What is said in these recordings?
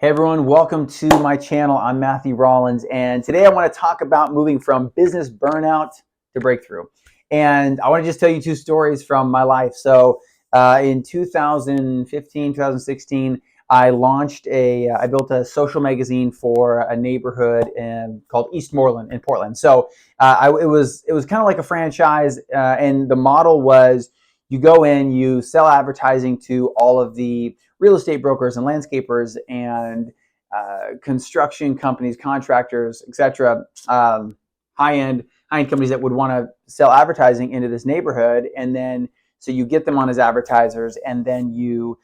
Hey everyone, welcome to my channel. I'm Matthew Rawlins, and today I want to talk about moving from business burnout to breakthrough. And I want to just tell you two stories from my life. So in 2015, 2016, I built a social magazine for a neighborhood called Eastmoreland in Portland. So it was kind of like a franchise, and the model was you go in, you sell advertising to all of the real estate brokers and landscapers and construction companies, contractors, etc. High-end companies that would want to sell advertising into this neighborhood, and then so you get them on as advertisers, and then you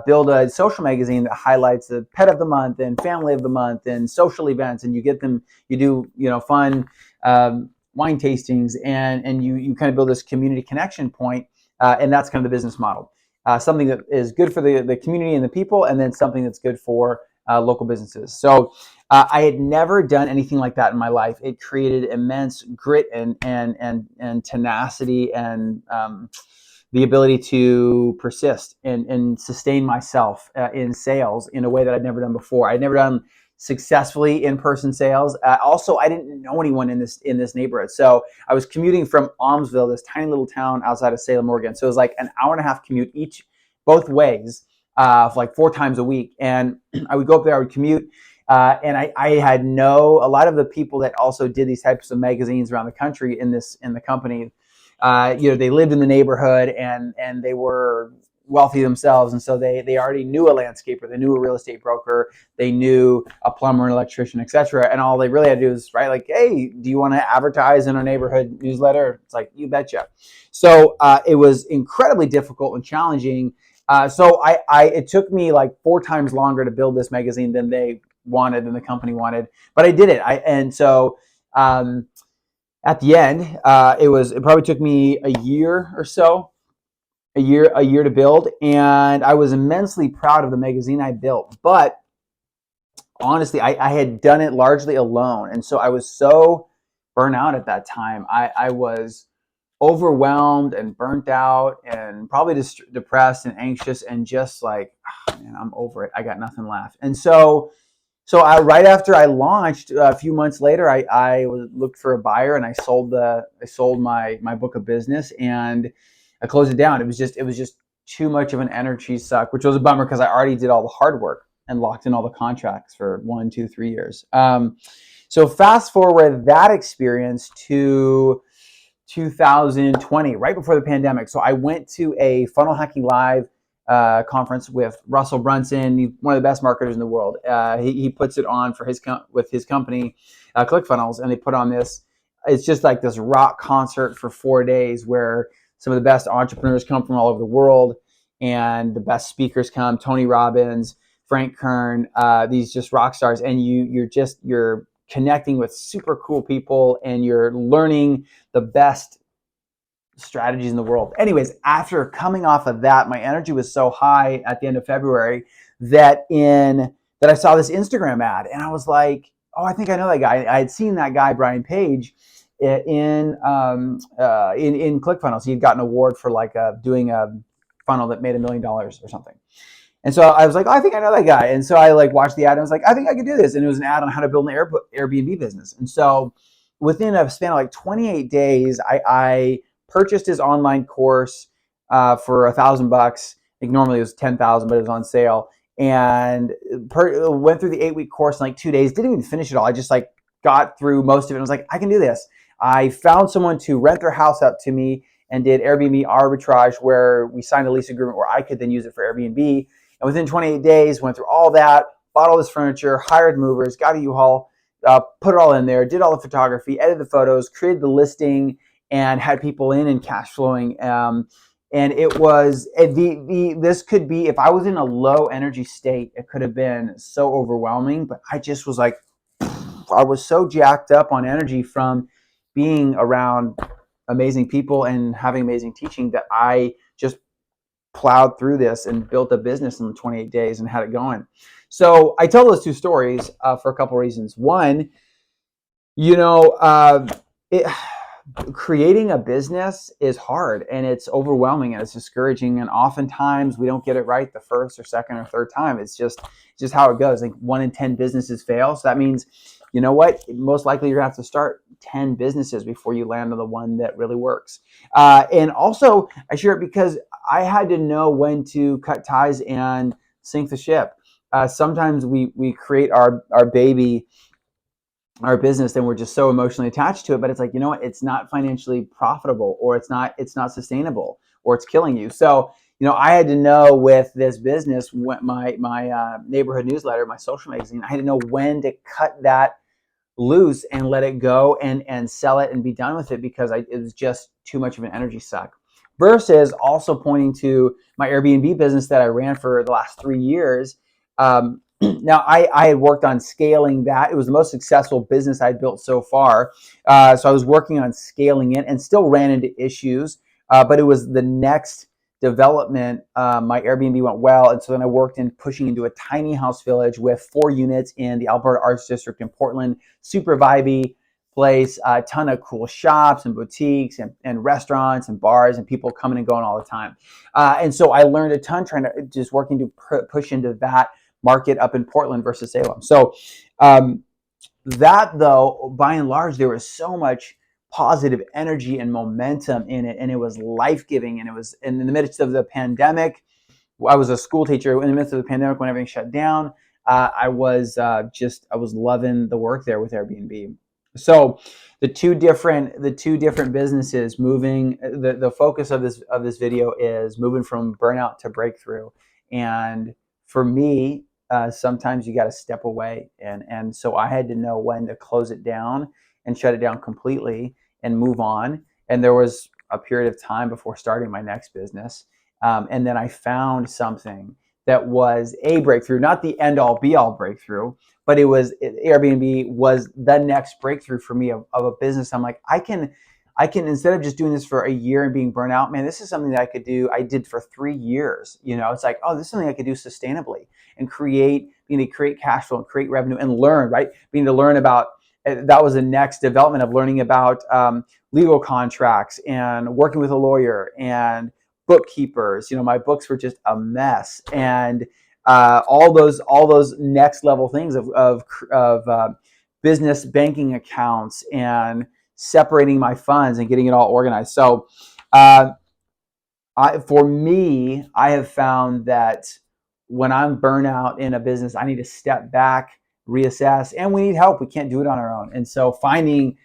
build a social magazine that highlights the pet of the month and family of the month and social events, and you get them. You do fun wine tastings, and you kind of build this community connection point, and that's kind of the business model. Something that is good for the community and the people, and then something that's good for local businesses. So I had never done anything like that in my life. It created immense grit and tenacity and the ability to persist and sustain myself in sales in a way that I'd never done before. I'd never done successfully in-person sales. Also, I didn't know anyone in this neighborhood. So I was commuting from Almsville, this tiny little town outside of Salem, Oregon. So it was like an hour-and-a-half commute both ways, like 4 times a week. And I would go up there, I would commute, and I had a lot of the people that also did these types of magazines around the country in the company. They lived in the neighborhood and they were wealthy themselves, and so they already knew a landscaper, they knew a real estate broker, they knew a plumber, an electrician, etc. And all they really had to do is write like, "Hey, do you want to advertise in our neighborhood newsletter?" It's like, you betcha. So it was incredibly difficult and challenging. So it took me like 4 times longer to build this magazine than the company wanted, but I did it. At the end, it probably took me a year or so, a year to build, and I was immensely proud of the magazine I built. But honestly, I had done it largely alone, and so I was so burnt out at that time. I was overwhelmed and burnt out and probably depressed and anxious and just like, oh, man, I'm over it. I got nothing left. And so right after I launched, a few months later, I looked for a buyer, and I sold my book of business, and I closed it down. It was just too much of an energy suck, which was a bummer because I already did all the hard work and locked in all the contracts for 1, 2, 3 years. So fast forward that experience to 2020, right before the pandemic. So I went to a Funnel Hacking Live conference with Russell Brunson. He's one of the best marketers in the world. He puts it on for with his company, ClickFunnels, and they put on this. It's just like this rock concert for 4 days where some of the best entrepreneurs come from all over the world, and the best speakers come: Tony Robbins, Frank Kern, these just rock stars, and you're connecting with super cool people, and you're learning the best strategies in the world. Anyways, after coming off of that, my energy was so high at the end of February that I saw this Instagram ad, and I was like, oh, I think I know that guy. I had seen that guy, Brian Page, in ClickFunnels. He had gotten an award for doing a funnel that made $1 million or something. And so I was like, oh, I think I know that guy. And so I watched the ad, and I was like, I think I could do this. And it was an ad on how to build an Airbnb business. And so within a span of 28 days, I purchased his online course for $1,000. Like normally it was $10,000, but it was on sale. And went through the 8-week course in 2 days. Didn't even finish it all. I just got through most of it. I was like, I can do this. I found someone to rent their house out to me and did Airbnb arbitrage, where we signed a lease agreement where I could then use it for Airbnb. And within 28 days, went through all that, bought all this furniture, hired movers, got a U-Haul, put it all in there, did all the photography, edited the photos, created the listing, and had people in and cash flowing. And it was this could be, if I was in a low energy state, it could have been so overwhelming. But I just was like, I was so jacked up on energy from being around amazing people and having amazing teaching that I just plowed through this and built a business in 28 days and had it going. So I tell those two stories for a couple reasons. One, creating a business is hard, and it's overwhelming, and it's discouraging, and oftentimes we don't get it right the first or second or third time. It's just how it goes. Like 1 in 10 businesses fail. So that means, you know what? Most likely you're gonna have to start 10 businesses before you land on the one that really works. And also, I share it because I had to know when to cut ties and sink the ship. Sometimes we create our baby, our business, and we're just so emotionally attached to it, but it's like, you know what, it's not financially profitable, or it's not sustainable, or it's killing you. So, I had to know with this business, my neighborhood newsletter, my social magazine, I had to know when to cut that loose and let it go, and sell it and be done with it, because it was just too much of an energy suck. Versus also pointing to my Airbnb business that I ran for the last 3 years. Now, I had worked on scaling that. It was the most successful business I'd built so far. So I was working on scaling it, and still ran into issues, but it was the next development. My Airbnb went well, and so then I worked in pushing into a tiny house village with 4 units in the Alberta Arts District in Portland. Super vibey place, a ton of cool shops and boutiques and restaurants and bars, and people coming and going all the time. And so I learned a ton trying to just working to push into that market up in Portland versus Salem. So that, though, by and large, there was so much positive energy and momentum in it, and it was life-giving, and it was in the midst of the pandemic. I was a school teacher in the midst of the pandemic when everything shut down. I was loving the work there with Airbnb. So the two different businesses moving, the focus of this video is moving from burnout to breakthrough. And for me, sometimes you got to step away, and so I had to know when to close it down and shut it down completely and move on. And there was a period of time before starting my next business, and then I found something that was a breakthrough, not the end all be all breakthrough, but Airbnb was the next breakthrough for me of a business. I'm like, I can, instead of just doing this for a year and being burnt out, man, this is something that I could do. I did for 3 years. It's like, oh, this is something I could do sustainably and create cash flow and create revenue and learn, right? Being to learn about, that was the next development of learning about legal contracts and working with a lawyer and bookkeepers. My books were just a mess, and all those next level things of business banking accounts and separating my funds and getting it all organized. So for me, I have found that when I'm burnout in a business, I need to step back, reassess, and we need help. We can't do it on our own. And so finding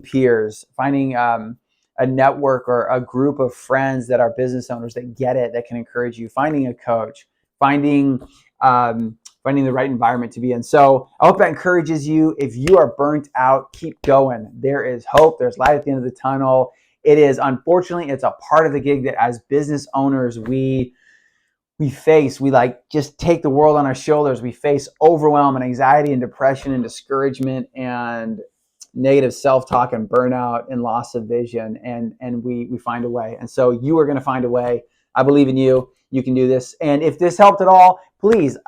peers, finding a network or a group of friends that are business owners that get it, that can encourage you, finding a coach, finding the right environment to be in. So I hope that encourages you. If you are burnt out, keep going. There is hope. There's light at the end of the tunnel. It is, unfortunately, it's a part of the gig that as business owners, we face. We just take the world on our shoulders. We face overwhelm and anxiety and depression and discouragement and negative self-talk and burnout and loss of vision, and we find a way. And so you are going to find a way. I believe in you. You can do this. And if this helped at all, please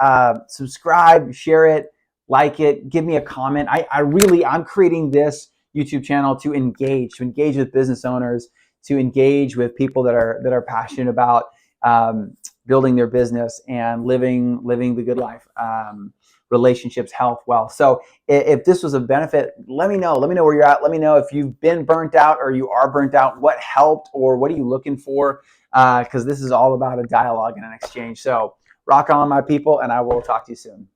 subscribe, share it, like it, give me a comment. I'm creating this YouTube channel to engage with business owners, to engage with people that are passionate about building their business and living the good life, relationships, health, wealth. So if this was a benefit, let me know. Let me know where you're at. Let me know if you've been burnt out or you are burnt out, what helped or what are you looking for? Because this is all about a dialogue and an exchange. So rock on, my people, and I will talk to you soon.